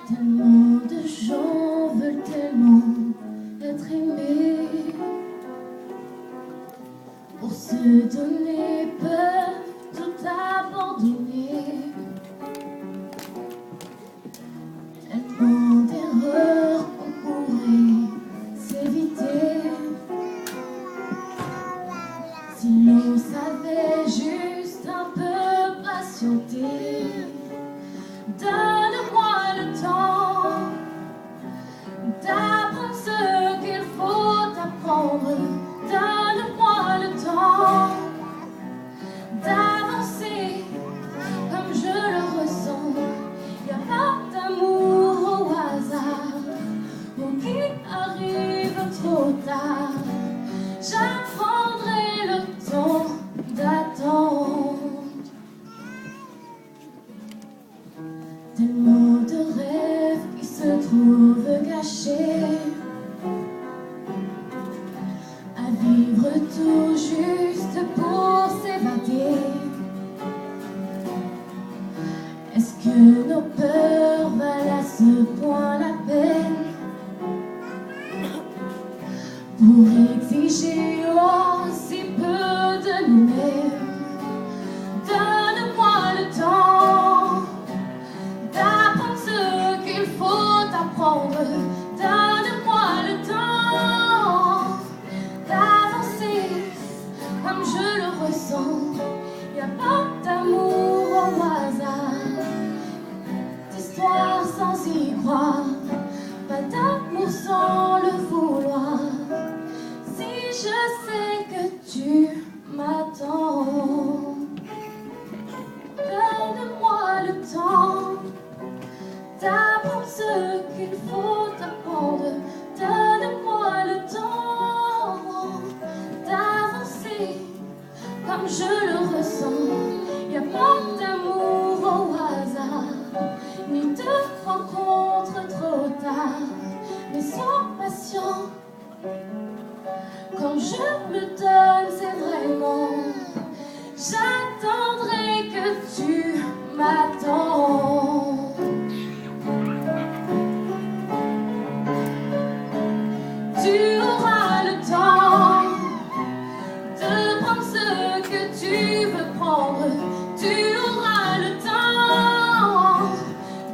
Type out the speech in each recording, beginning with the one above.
Tellement de gens veulent tellement être aimés, pour se donner peuvent tout abandonner. Tellement d'erreurs qu'on pourrait s'éviter si l'on savait juste un peu patienter. Donne-moi le temps d'apprendre ce qu'il faut apprendre. Donne-moi le temps d'avancer comme je le ressens. Y a pas d'amour au hasard ou qui arrive trop tard. J'apprendrai le temps d'attendre. Tellement de rêves qui se trouvent gâchés, à vivre tout juste pour s'évader. Est-ce que nos peurs valent à ce point la peine pour exiger aussi peu de nous-mêmes? Donne-moi le temps d'apprendre ce qu'il faut apprendre. Donne-moi le temps d'avancer comme je le ressens. Y a pas d'amour au hasard, d'histoire sans y croire, pas d'amour sans le vouloir. Si je sais que tu m'attends, donne-moi le temps d'apprendre ce qu'il faut apprendre. Donne-moi le temps d'avancer comme je le ressens. Y a pas d'amour au hasard, ni de rencontre trop tard, mais sois patient. Quand je me donne, c'est vraiment, j'attendrai que tu m'attends. Tu auras le temps de prendre ce que tu veux prendre. Tu auras le temps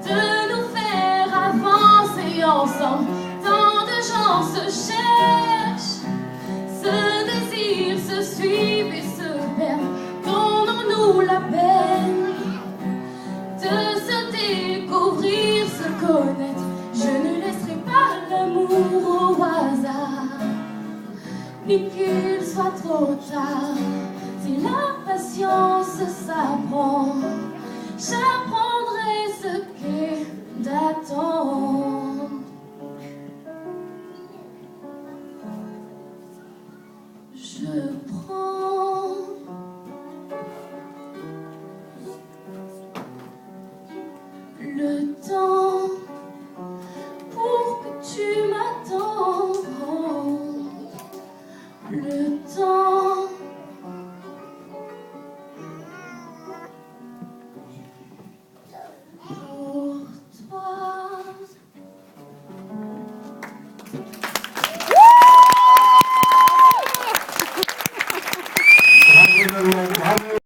de nous faire avancer ensemble. Tant de gens se cherchent, se désirent, se suivent et se perdent. Donnons-nous la peine de se découvrir, se connaître. Je ne laisserai pas l'amour au hasard, ni qu'il soit trop tard. Si la patience s'apprend, j'apprends